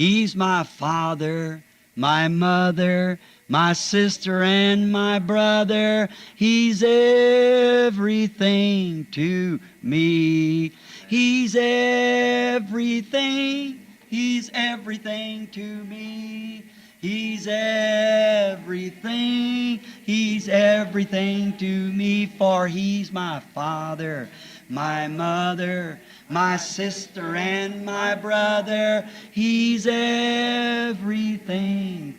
He's my father, my mother, my sister and my brother. He's everything to me. He's everything. He's everything to me. He's everything. He's everything to me. For He's my father, my mother, my sister and my brother. He's everything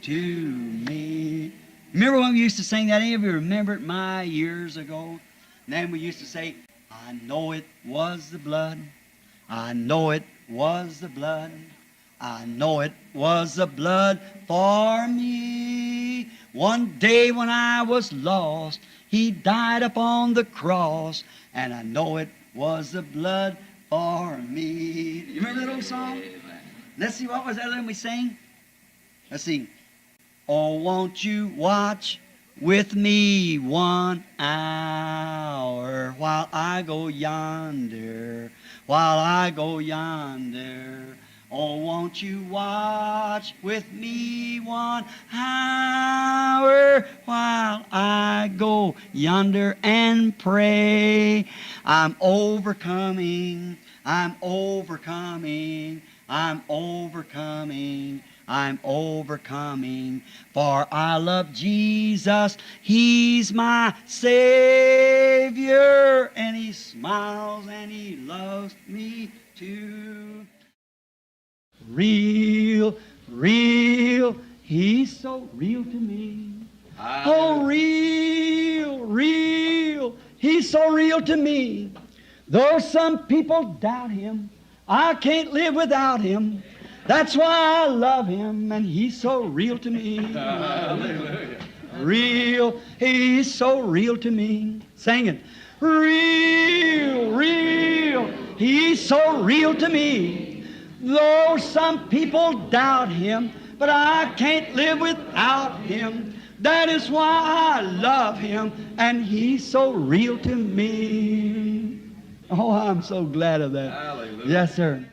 to me. Remember when we used to sing that? Any of you remember it my years ago? And then we used to say, I know it was the blood. I know it was the blood. I know it was the blood for me. One day when I was lost, He died upon the cross, and I know it was the blood for me. You remember that old song? Let's see, what was that that we sang? Let's see. Oh, won't you watch with me 1 hour while I go yonder, while I go yonder. Oh, won't you watch with me 1 hour while I go yonder and pray? I'm overcoming, I'm overcoming, I'm overcoming, I'm overcoming, for I love Jesus. He's my Savior, and He smiles and He loves me too. Real, real, He's so real to me. Oh, real, real, He's so real to me. Though some people doubt Him, I can't live without Him. That's why I love Him, and He's so real to me. Hallelujah. Real, He's so real to me. Sing it. Real, real, He's so real to me. Though some people doubt Him, but I can't live without Him. That is why I love Him, and He's so real to me. Oh, I'm so glad of that. Hallelujah. Yes, sir.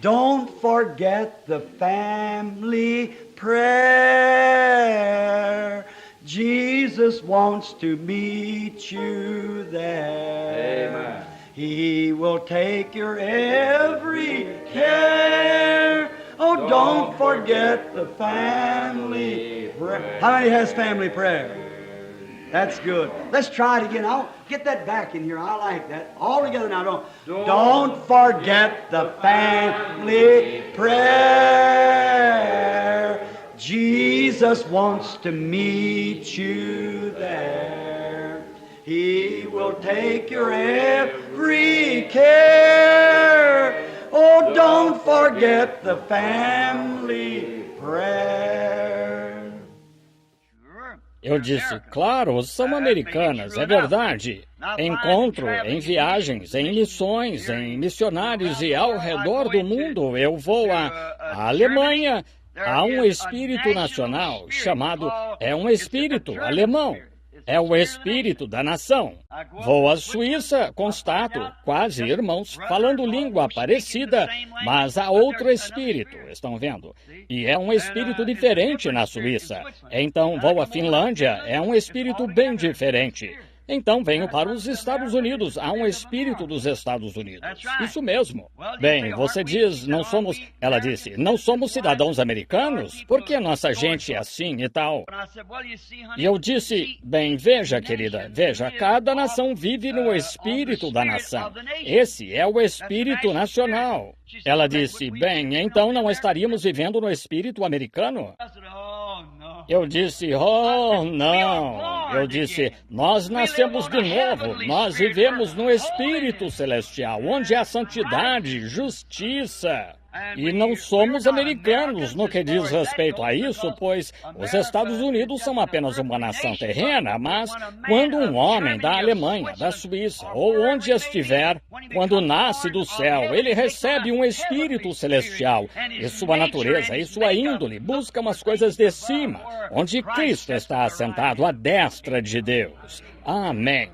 Don't forget the family prayer. Jesus wants to meet you there. Amen. He will take your every care. Oh, don't forget the family prayer. How many has family prayer? That's good. Let's try it again. I'll get that back in here. I like that. All together now. Don't forget the family prayer. Jesus wants to meet you there. He will take your every care. Oh, don't forget the family prayer. Eu disse, claro, são americanas, é verdade. Encontro em viagens, em missões, em missionários e ao redor do mundo. Eu vou à Alemanha. Há um espírito nacional chamado, é um espírito alemão. É o espírito da nação. Vou à Suíça, constato, quase irmãos, falando língua parecida, mas há outro espírito, estão vendo? E é um espírito diferente na Suíça. Então vou à Finlândia, é um espírito bem diferente. Então venho para os Estados Unidos, há um espírito dos Estados Unidos. Isso mesmo. Bem, você diz, não somos... Ela disse, não somos cidadãos americanos? Por que nossa gente é assim e tal? E eu disse, bem, veja, querida, veja, cada nação vive no espírito da nação. Esse é o espírito nacional. Ela disse, bem, então não estaríamos vivendo no espírito americano? Eu disse, oh, não. Eu disse, nós nascemos de novo, nós vivemos no Espírito Celestial, onde há santidade, justiça. E não somos americanos no que diz respeito a isso, pois os Estados Unidos são apenas uma nação terrena, mas quando um homem da Alemanha, da Suíça, ou onde estiver, quando nasce do céu, ele recebe um espírito celestial, e sua natureza e sua índole buscam as coisas de cima, onde Cristo está assentado à destra de Deus. Amém.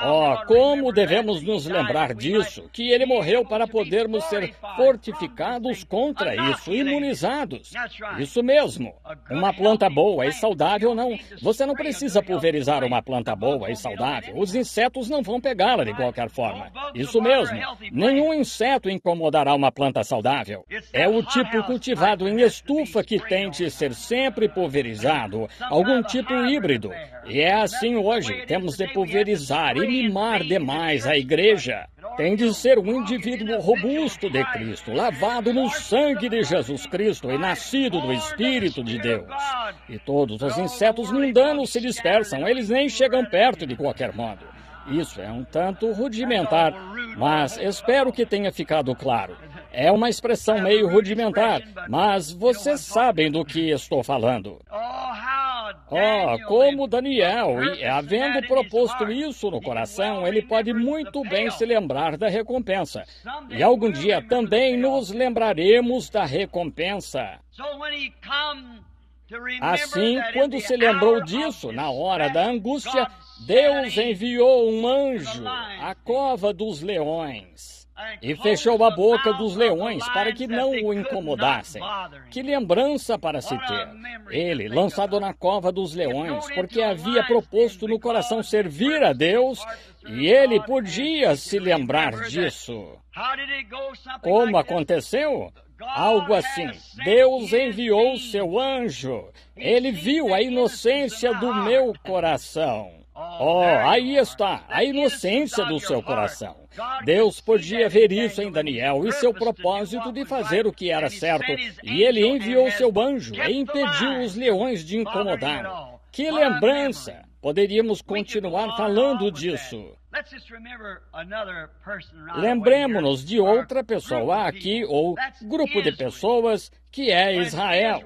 Oh, como devemos nos lembrar disso, que ele morreu para podermos ser fortificados contra isso, imunizados. Isso mesmo. Uma planta boa e saudável não. Você não precisa pulverizar uma planta boa e saudável. Os insetos não vão pegá-la de qualquer forma. Isso mesmo. Nenhum inseto incomodará uma planta saudável. É o tipo cultivado em estufa que tem de ser sempre pulverizado, algum tipo híbrido. E é assim hoje. Temos de pulverizar e mimar demais a igreja. Tem de ser um indivíduo robusto de Cristo, lavado no sangue de Jesus Cristo e nascido do Espírito de Deus. E todos os insetos mundanos se dispersam, eles nem chegam perto de qualquer modo. Isso é um tanto rudimentar, mas espero que tenha ficado claro. É uma expressão meio rudimentar, mas vocês sabem do que estou falando. Oh, como Daniel, e havendo proposto isso no coração, ele pode muito bem se lembrar da recompensa. E algum dia também nos lembraremos da recompensa. Assim, quando se lembrou disso, na hora da angústia, Deus enviou um anjo à cova dos leões e fechou a boca dos leões para que não o incomodassem. Que lembrança para se ter! Ele, lançado na cova dos leões, porque havia proposto no coração servir a Deus, e ele podia se lembrar disso. Como aconteceu? Algo assim. Deus enviou seu anjo. Ele viu a inocência do meu coração. Oh, aí está, a inocência do seu coração. Deus podia ver isso em Daniel e seu propósito de fazer o que era certo. E ele enviou seu anjo e impediu os leões de incomodá-lo. Que lembrança! Poderíamos continuar falando disso. Lembremos-nos de outra pessoa aqui, ou grupo de pessoas, que é Israel.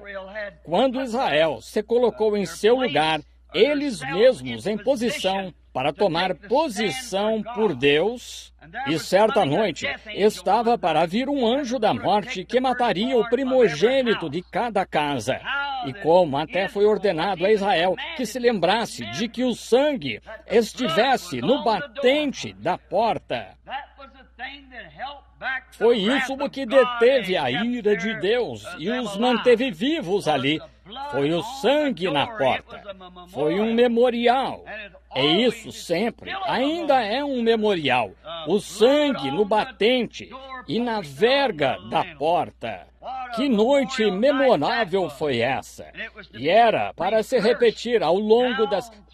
Quando Israel se colocou em seu lugar, eles mesmos em posição para tomar posição por Deus, e certa noite estava para vir um anjo da morte que mataria o primogênito de cada casa. E como até foi ordenado a Israel que se lembrasse de que o sangue estivesse no batente da porta. Foi isso o que deteve a ira de Deus e os manteve vivos ali. Foi o sangue na porta. Foi um memorial. É isso sempre. Ainda é um memorial. O sangue no batente e na verga da porta. Que noite memorável foi essa! E era para se repetir ao longo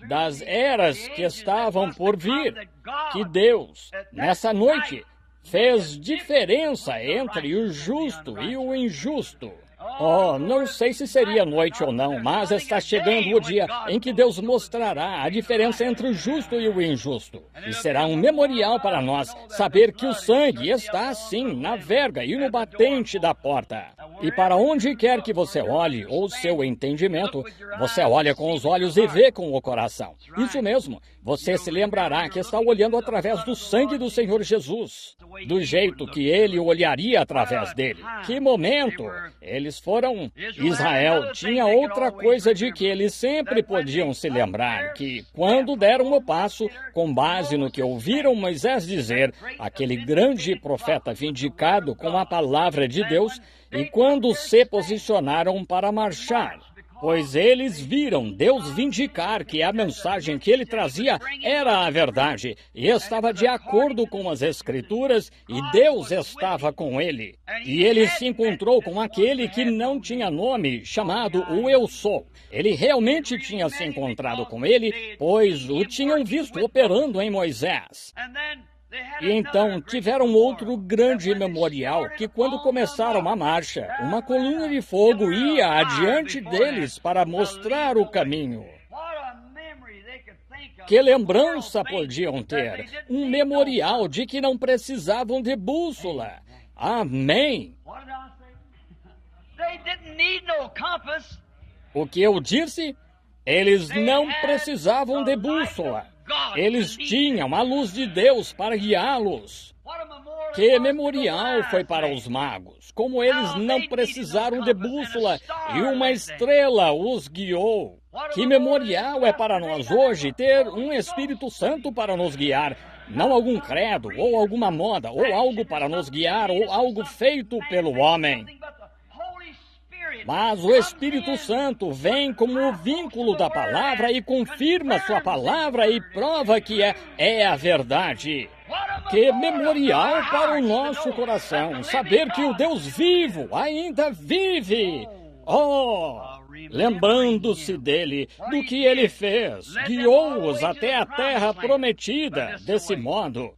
das eras que estavam por vir. Que Deus, nessa noite, fez diferença entre o justo e o injusto. Oh, não sei se seria noite ou não, mas está chegando o dia em que Deus mostrará a diferença entre o justo e o injusto. E será um memorial para nós saber que o sangue está assim na verga e no batente da porta. E para onde quer que você olhe, ou seu entendimento, você olha com os olhos e vê com o coração. Isso mesmo, você se lembrará que está olhando através do sangue do Senhor Jesus, do jeito que ele olharia através dele. Que momento! Eles foram... Israel tinha outra coisa de que eles sempre podiam se lembrar, que quando deram o passo, com base no que ouviram Moisés dizer, aquele grande profeta vindicado com a palavra de Deus, e quando se posicionaram para marchar, pois eles viram Deus vindicar que a mensagem que ele trazia era a verdade e estava de acordo com as Escrituras e Deus estava com ele. E ele se encontrou com aquele que não tinha nome, chamado o Eu Sou. Ele realmente tinha se encontrado com ele, pois o tinham visto operando em Moisés. E então tiveram outro grande memorial que quando começaram a marcha, uma coluna de fogo ia adiante deles para mostrar o caminho. Que lembrança podiam ter? Um memorial de que não precisavam de bússola. Amém! O que eu disse? Eles não precisavam de bússola. Eles tinham a luz de Deus para guiá-los. Que memorial foi para os magos, como eles não precisaram de bússola e uma estrela os guiou. Que memorial é para nós hoje ter um Espírito Santo para nos guiar, não algum credo, ou alguma moda, ou algo para nos guiar, ou algo feito pelo homem. Mas o Espírito Santo vem como o vínculo da palavra e confirma sua palavra e prova que é a verdade. Que memorial para o nosso coração, saber que o Deus vivo ainda vive. Oh, lembrando-se dele, do que ele fez, guiou-os até a terra prometida desse modo.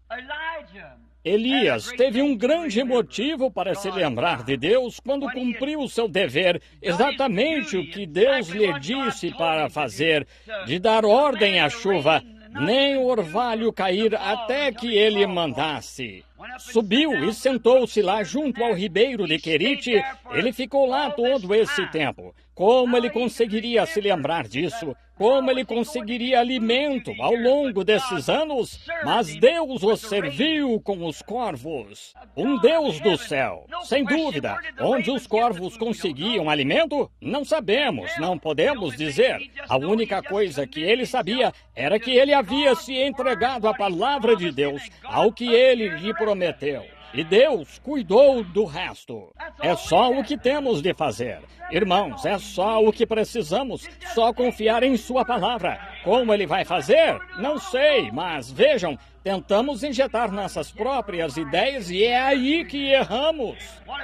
Elias teve um grande motivo para se lembrar de Deus quando cumpriu seu dever, exatamente o que Deus lhe disse para fazer, de dar ordem à chuva, nem o orvalho cair até que ele mandasse. Subiu e sentou-se lá junto ao ribeiro de Querite. Ele ficou lá todo esse tempo. Como ele conseguiria se lembrar disso? Como ele conseguiria alimento ao longo desses anos? Mas Deus o serviu com os corvos. Um Deus do céu, sem dúvida. Onde os corvos conseguiam alimento? Não sabemos, não podemos dizer. A única coisa que ele sabia era que ele havia se entregado à palavra de Deus, ao que ele lhe prometeu. E Deus cuidou do resto. É só o que temos de fazer. Irmãos, é só o que precisamos. Só confiar em sua palavra. Como ele vai fazer? Não sei, mas vejam, tentamos injetar nossas próprias ideias e é aí que erramos.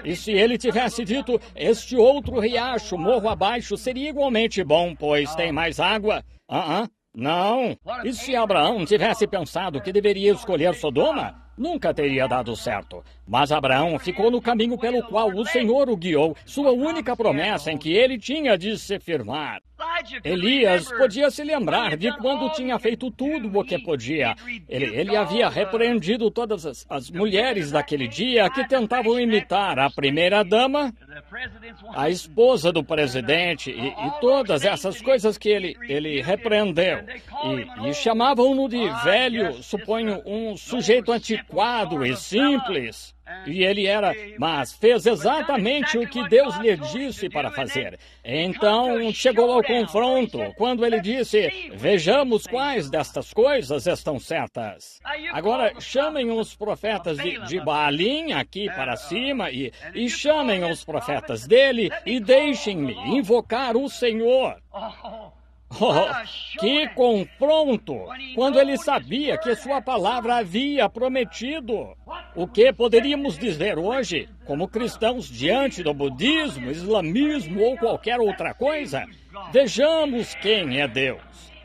E se ele tivesse dito, este outro riacho morro abaixo seria igualmente bom, pois tem mais água? Não. E se Abraão tivesse pensado que deveria escolher Sodoma? Nunca teria dado certo. Mas Abraão ficou no caminho pelo qual o Senhor o guiou, sua única promessa em que ele tinha de se firmar. Elias podia se lembrar de quando tinha feito tudo o que podia. Ele havia repreendido todas as mulheres daquele dia que tentavam imitar a primeira-dama, a esposa do presidente e todas essas coisas que ele repreendeu. E chamavam-no de velho, suponho, um sujeito antiquado e simples. E ele era, mas fez exatamente o que Deus lhe disse para fazer. Então chegou ao confronto, quando ele disse, vejamos quais destas coisas estão certas. Agora chamem os profetas de Baalim aqui para cima e chamem os profetas dele e deixem-me invocar o Senhor. Oh, que confronto! Quando ele sabia que sua palavra havia prometido. O que poderíamos dizer hoje, como cristãos diante do budismo, islamismo ou qualquer outra coisa? Vejamos quem é Deus.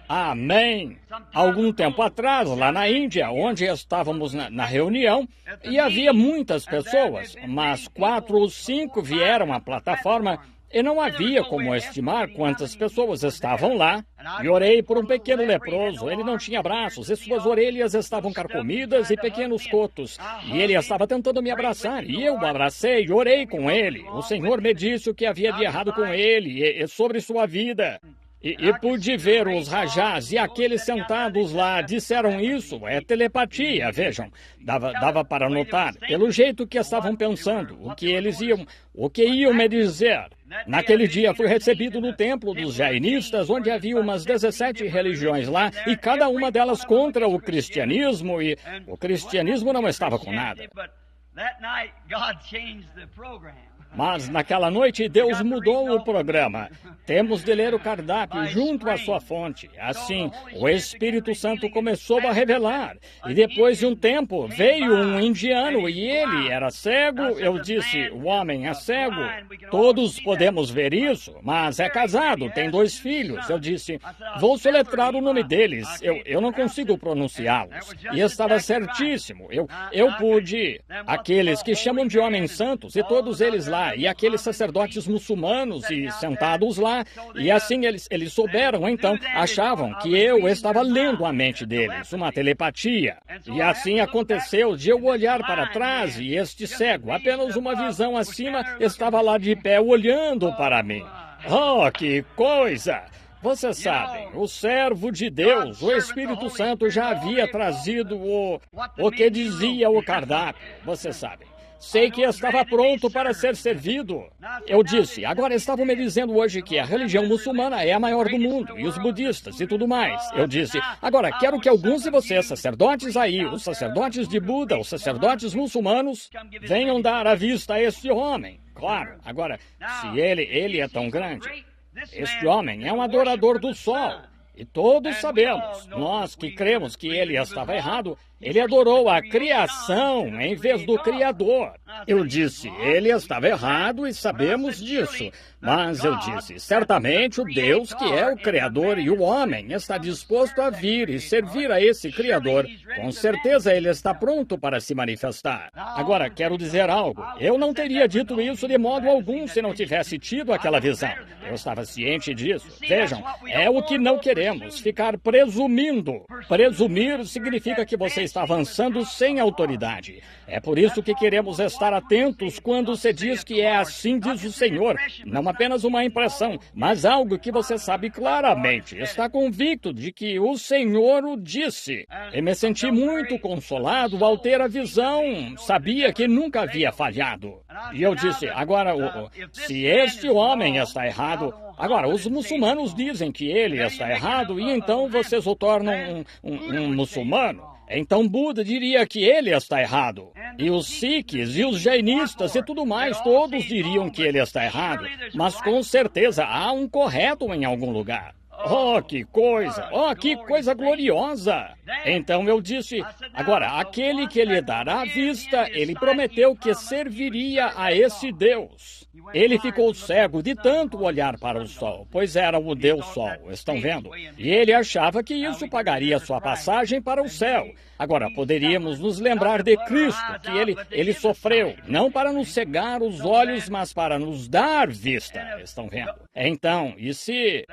Amém. Algum tempo atrás, lá na Índia, onde estávamos na reunião, e havia muitas pessoas, mas 4 ou 5 vieram à plataforma. E não havia como estimar quantas pessoas estavam lá. E orei por um pequeno leproso. Ele não tinha braços e suas orelhas estavam carcomidas e pequenos cotos. E ele estava tentando me abraçar. E eu o abracei e orei com ele. O Senhor me disse o que havia de errado com ele e sobre sua vida. E pude ver os rajás e aqueles sentados lá disseram isso. É telepatia, vejam. Dava para notar, pelo jeito que estavam pensando, o que iam me dizer. Naquele dia fui recebido no templo dos jainistas, onde havia umas 17 religiões lá, e cada uma delas contra o cristianismo, e o cristianismo não estava com nada. Mas naquela noite Deus mudou o programa. Temos de ler o cardápio junto à sua fonte. Assim, o Espírito Santo começou a revelar. E depois de um tempo, veio um indiano e ele era cego. Eu disse, o homem é cego. Todos podemos ver isso, mas é casado, tem 2 filhos. Eu disse, vou soletrar o nome deles. Eu não consigo pronunciá-los. E estava certíssimo. Eu pude. Aqueles que chamam de homens santos, e todos eles lá, e aqueles sacerdotes muçulmanos e sentados lá, e assim eles souberam, então, achavam que eu estava lendo a mente deles, uma telepatia. E assim aconteceu de eu olhar para trás e este cego, apenas uma visão acima, estava lá de pé olhando para mim. Oh, que coisa! Vocês sabem, o servo de Deus, o Espírito Santo, já havia trazido o que dizia o cardápio. Vocês sabem. Sei que estava pronto para ser servido. Eu disse, agora estavam me dizendo hoje que a religião muçulmana é a maior do mundo, e os budistas e tudo mais. Eu disse, agora quero que alguns de vocês, sacerdotes aí, os sacerdotes de Buda, os sacerdotes muçulmanos, venham dar a vista a este homem. Claro, agora, se ele é tão grande, este homem é um adorador do sol. E todos sabemos, nós que cremos que ele estava errado, ele adorou a criação em vez do Criador. Eu disse, ele estava errado e sabemos disso. Mas eu disse, certamente o Deus que é o Criador e o homem está disposto a vir e servir a esse Criador. Com certeza ele está pronto para se manifestar. Agora, quero dizer algo. Eu não teria dito isso de modo algum se não tivesse tido aquela visão. Eu estava ciente disso. Vejam, é o que não queremos, ficar presumindo. Presumir significa que você está avançando sem autoridade. É por isso que queremos estar atentos quando se diz que é assim diz o Senhor. Não apenas uma impressão, mas algo que você sabe claramente. Está convicto de que o Senhor o disse. E me senti muito consolado ao ter a visão. Sabia que nunca havia falhado. E eu disse, agora, se este homem está errado, agora, os muçulmanos dizem que ele está errado e então vocês o tornam um muçulmano. Então Buda diria que ele está errado. E os Sikhs e os jainistas e tudo mais, todos diriam que ele está errado. Mas com certeza há um correto em algum lugar. Oh, que coisa! Oh, que coisa gloriosa! Então eu disse, agora, aquele que lhe dará a vista, ele prometeu que serviria a esse Deus. Ele ficou cego de tanto olhar para o sol, pois era o Deus Sol, estão vendo? E ele achava que isso pagaria sua passagem para o céu. Agora, poderíamos nos lembrar de Cristo, que ele sofreu, não para nos cegar os olhos, mas para nos dar vista, estão vendo? Então, e se...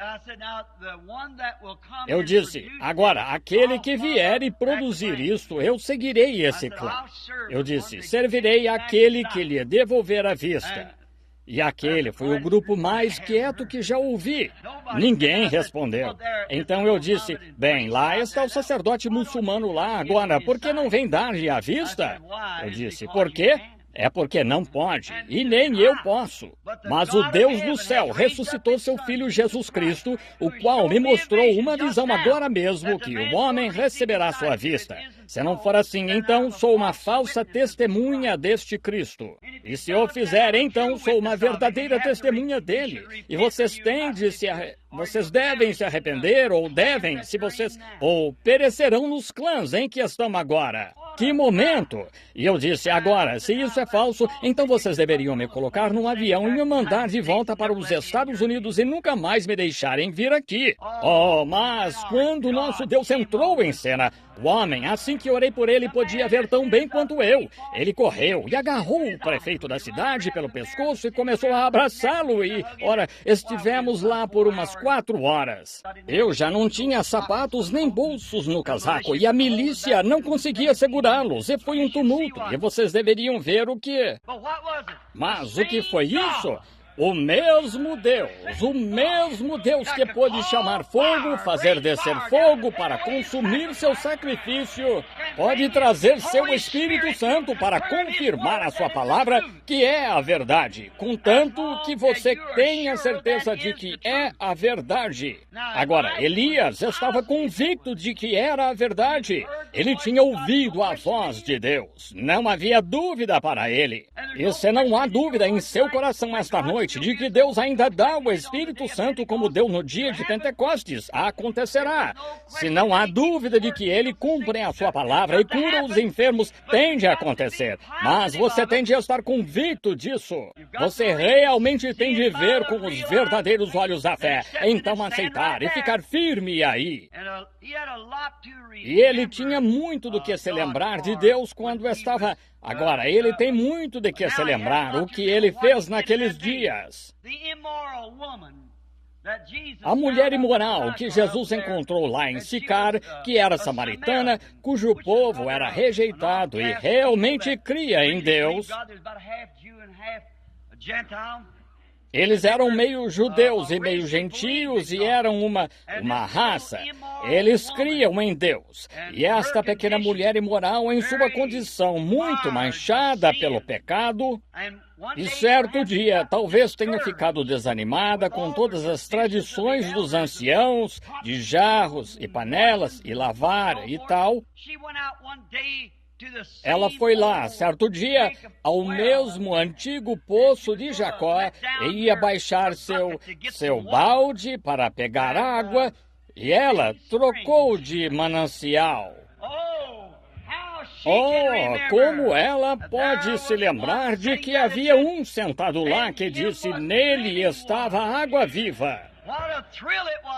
Eu disse, agora, aquele que vier e produzir isto, eu seguirei esse clã. Eu disse, servirei aquele que lhe devolver a vista. E aquele foi o grupo mais quieto que já ouvi. Ninguém respondeu. Então eu disse, bem, lá está o sacerdote muçulmano lá agora, por que não vem dar-lhe a vista? Eu disse, por quê? É porque não pode, e nem eu posso. Mas o Deus do céu ressuscitou seu Filho Jesus Cristo, o qual me mostrou uma visão agora mesmo que o homem receberá sua vista. Se não for assim, então sou uma falsa testemunha deste Cristo. E se eu fizer, então sou uma verdadeira testemunha dele. E vocês vocês devem se arrepender, ou perecerão nos clãs em que estão agora. Que momento! E eu disse, agora, se isso é falso, então vocês deveriam me colocar num avião e me mandar de volta para os Estados Unidos e nunca mais me deixarem vir aqui. Oh, mas quando o nosso Deus entrou em cena, o homem, assim que orei por ele, podia ver tão bem quanto eu. Ele correu e agarrou o prefeito da cidade pelo pescoço e começou a abraçá-lo e, ora, estivemos lá por umas 4 horas. Eu já não tinha sapatos nem bolsos no casaco e a milícia não conseguia segurá-los e foi um tumulto e vocês deveriam ver o que... Mas o que foi isso? O mesmo Deus que pôde chamar fogo, fazer descer fogo para consumir seu sacrifício, pode trazer seu Espírito Santo para confirmar a sua palavra, que é a verdade, contanto que você tenha certeza de que é a verdade. Agora, Elias estava convicto de que era a verdade. Ele tinha ouvido a voz de Deus. Não havia dúvida para ele. E se não há dúvida em seu coração esta noite de que Deus ainda dá o Espírito Santo como deu no dia de Pentecostes, acontecerá. Se não há dúvida de que ele cumpre a sua palavra e cura os enfermos, tende a acontecer. Mas você tem de estar convicto disso. Você realmente tem de ver com os verdadeiros olhos da fé. Então aceitar e ficar firme aí. E ele tinha muito do que se lembrar de Deus quando estava... Agora, ele tem muito de que se lembrar o que ele fez naqueles dias. A mulher imoral que Jesus encontrou lá em Sicar, que era samaritana, cujo povo era rejeitado e realmente cria em Deus. Eles eram meio judeus e meio gentios e eram uma raça. Eles criam em Deus. E esta pequena mulher imoral, em sua condição muito manchada pelo pecado, e certo dia talvez tenha ficado desanimada com todas as tradições dos anciãos, de jarros e panelas e lavar e tal. Ela foi lá, certo dia, ao mesmo antigo poço de Jacó e ia baixar seu balde para pegar água, e ela trocou de manancial. Oh, como ela pode se lembrar de que havia um sentado lá que disse: nele estava a água viva.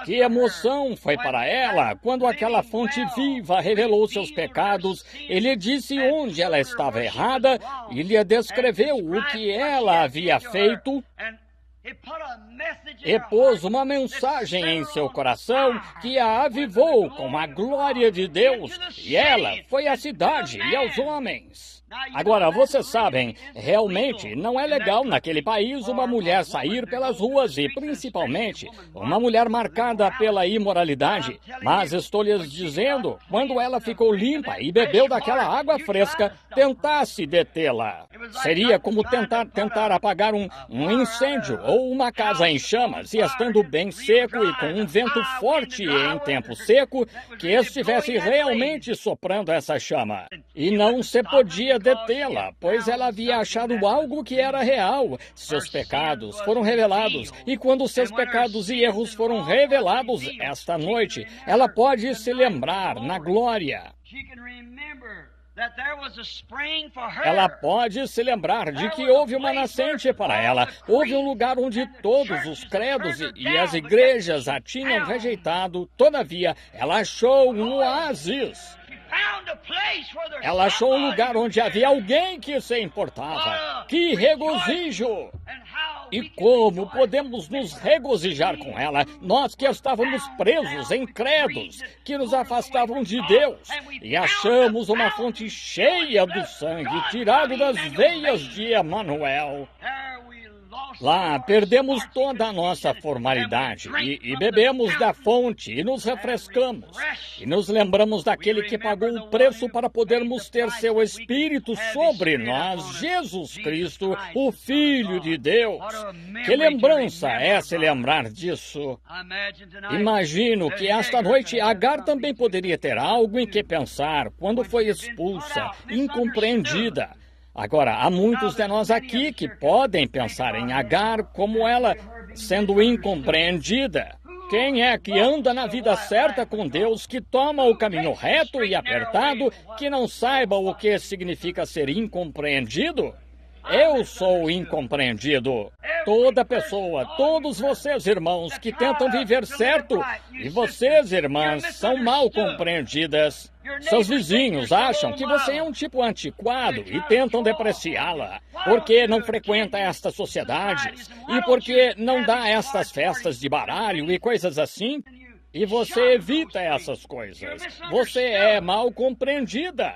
Que emoção foi para ela quando aquela fonte viva revelou seus pecados e lhe disse onde ela estava errada e lhe descreveu o que ela havia feito e pôs uma mensagem em seu coração que a avivou com a glória de Deus, e ela foi à cidade e aos homens. Agora, vocês sabem, realmente não é legal naquele país uma mulher sair pelas ruas e, principalmente, uma mulher marcada pela imoralidade. Mas estou lhes dizendo, quando ela ficou limpa e bebeu daquela água fresca, tentasse detê-la. Seria como tentar apagar um incêndio ou uma casa em chamas, e estando bem seco e com um vento forte em tempo seco, que estivesse realmente soprando essa chama. E não se podia detê-la, pois ela havia achado algo que era real. Seus pecados foram revelados, e quando seus pecados e erros foram revelados esta noite, ela pode se lembrar na glória. Ela pode se lembrar de que houve uma nascente para ela. Houve um lugar onde todos os credos e as igrejas a tinham rejeitado. Todavia, ela achou um oásis. Ela achou um lugar onde havia alguém que se importava. Que regozijo! E como podemos nos regozijar com ela, nós que estávamos presos em credos que nos afastavam de Deus, e achamos uma fonte cheia do sangue tirado das veias de Emanuel. Lá perdemos toda a nossa formalidade e bebemos da fonte e nos refrescamos. E nos lembramos daquele que pagou o preço para podermos ter seu Espírito sobre nós, Jesus Cristo, o Filho de Deus. Que lembrança é se lembrar disso? Imagino que esta noite Agar também poderia ter algo em que pensar quando foi expulsa, incompreendida. Agora, há muitos de nós aqui que podem pensar em Agar como ela sendo incompreendida. Quem é que anda na vida certa com Deus, que toma o caminho reto e apertado, que não saiba o que significa ser incompreendido? Eu sou incompreendido. Toda pessoa, todos vocês, irmãos, que tentam viver certo, e vocês, irmãs, são mal compreendidas. Seus vizinhos acham que você é um tipo antiquado e tentam depreciá-la, porque não frequenta estas sociedades e porque não dá estas festas de baralho e coisas assim. E você evita essas coisas. Você é mal compreendida.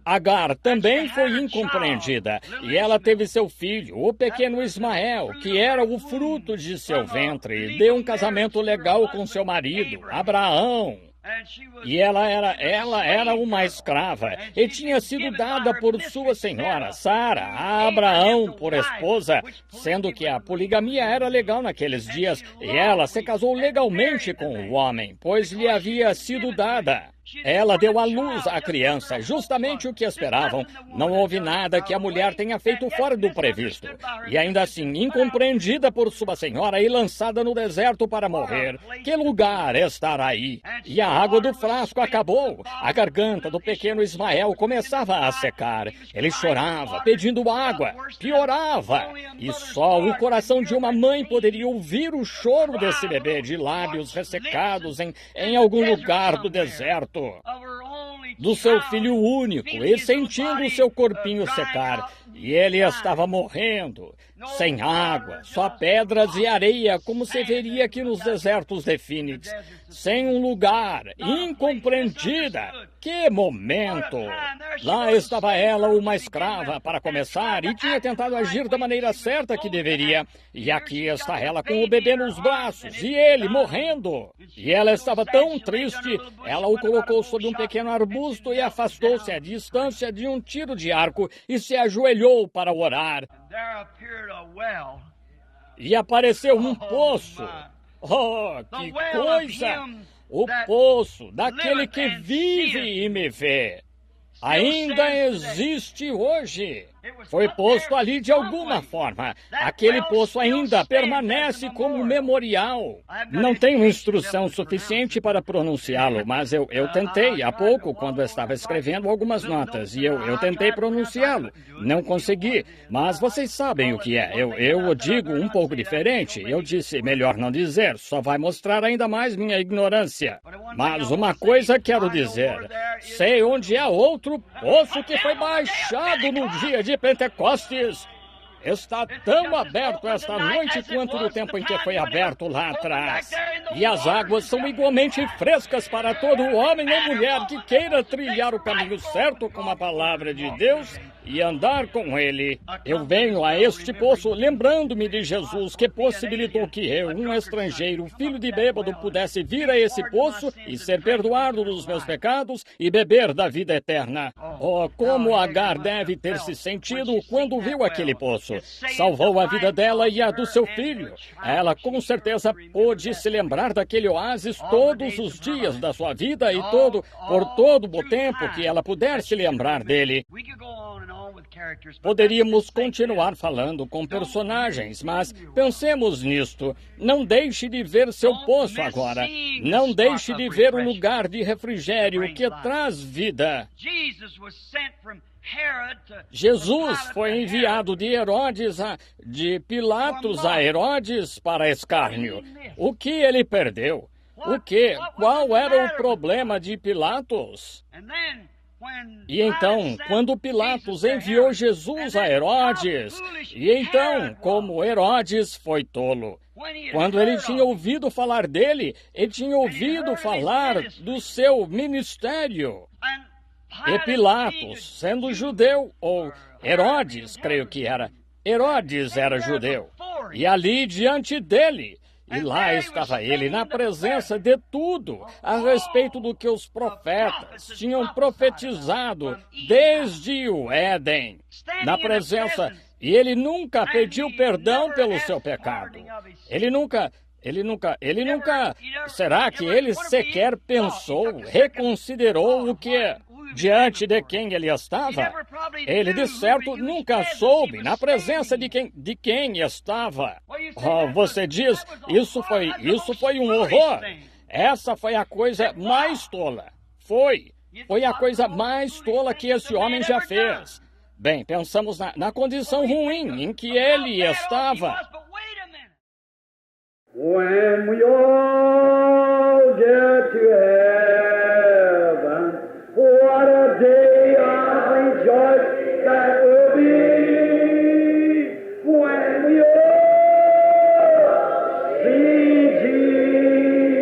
Agar também foi incompreendida, e ela teve seu filho, o pequeno Ismael, que era o fruto de seu ventre, e deu um casamento legal com seu marido, Abraão. E ela era uma escrava, e tinha sido dada por sua senhora, Sara, a Abraão por esposa, sendo que a poligamia era legal naqueles dias, e ela se casou legalmente com o homem, pois lhe havia sido dada. Ela deu à luz à criança, justamente o que esperavam. Não houve nada que a mulher tenha feito fora do previsto. E ainda assim, incompreendida por sua senhora e lançada no deserto para morrer. Que lugar estar aí? E a água do frasco acabou. A garganta do pequeno Ismael começava a secar. Ele chorava, pedindo água. Piorava. E só o coração de uma mãe poderia ouvir o choro desse bebê de lábios ressecados em algum lugar do deserto. Do seu filho único, e sentindo o seu corpinho secar. E ele estava morrendo, sem água, só pedras e areia, como se veria aqui nos desertos de Phoenix, sem um lugar, incompreendida. Que momento! Lá estava ela, uma escrava, para começar, e tinha tentado agir da maneira certa que deveria. E aqui está ela com o bebê nos braços, e ele morrendo. E ela estava tão triste, ela o colocou sob um pequeno arbusto e afastou-se à distância de um tiro de arco e se ajoelhou para orar. E apareceu um poço. Oh, que coisa! O poço daquele que vive e me vê. Ainda existe hoje. Foi posto ali de alguma forma. Aquele poço ainda permanece como memorial. Não tenho instrução suficiente para pronunciá-lo, mas eu tentei há pouco, quando estava escrevendo algumas notas, e eu tentei pronunciá-lo. Não consegui, mas vocês sabem o que é. Eu o digo um pouco diferente. Eu disse, melhor não dizer, só vai mostrar ainda mais minha ignorância. Mas uma coisa quero dizer, sei onde é outro poço que foi baixado no dia de Pentecostes. Está tão aberto esta noite quanto no tempo em que foi aberto lá atrás. E as águas são igualmente frescas para todo homem ou mulher que queira trilhar o caminho certo com a palavra de Deus e andar com Ele. Eu venho a este poço lembrando-me de Jesus, que possibilitou que eu, um estrangeiro, filho de bêbado, pudesse vir a esse poço e ser perdoado dos meus pecados e beber da vida eterna. Oh, como Agar deve ter se sentido quando viu aquele poço. Salvou a vida dela e a do seu filho. Ela com certeza pôde se lembrar daquele oásis todos os dias da sua vida e por todo o tempo que ela puder se lembrar dele. Poderíamos continuar falando com personagens, mas pensemos nisto. Não deixe de ver seu poço agora. Não deixe de ver o lugar de refrigério que traz vida. Jesus foi enviado de Pilatos a Herodes para escárnio. O que ele perdeu? O que? Qual era o problema de Pilatos? E então, quando Pilatos enviou Jesus a Herodes, e então, como Herodes foi tolo, quando ele tinha ouvido falar dele, ele tinha ouvido falar do seu ministério. E Pilatos, sendo judeu, ou Herodes, creio que era, Herodes era judeu, e ali diante dele, e lá estava ele, na presença de tudo, a respeito do que os profetas tinham profetizado desde o Éden. Na presença, e ele nunca pediu perdão pelo seu pecado. Ele nunca, será que ele sequer pensou, reconsiderou o que, diante de quem ele estava? Ele, de certo, nunca soube, na presença de quem estava. Oh, você diz, isso foi um horror. Essa foi a coisa mais tola. Foi a coisa mais tola que esse homem já fez. Bem, pensamos na condição ruim em que ele estava. When we all get to heaven, what a day of rejoicing that will be. When we all see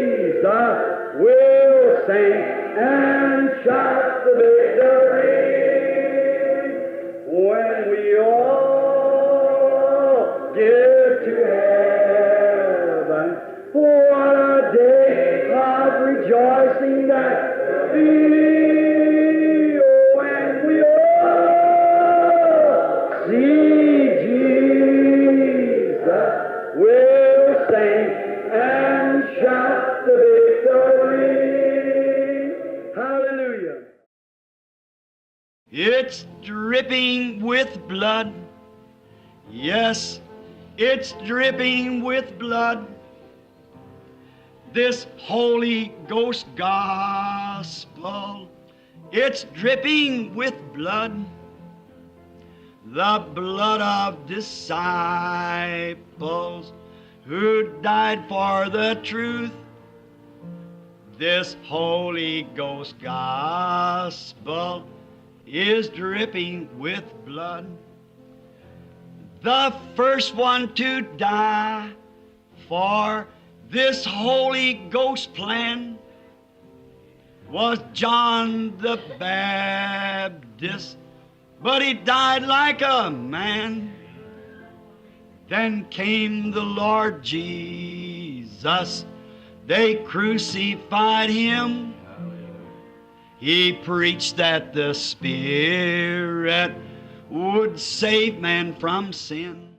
Jesus, we'll sing and shout the victory. When we all get to heaven, what a day of rejoicing that will be. When we all see Jesus, we'll sing and shout the victory. Hallelujah. It's dripping with blood. Yes, it's dripping with blood. This Holy Ghost gospel, it's dripping with blood. The blood of disciples who died for the truth. This Holy Ghost gospel is dripping with blood. The first one to die for this Holy Ghost plan was John the Baptist, but he died like a man. Then came the Lord Jesus. They crucified him. He preached that the Spirit would save man from sin.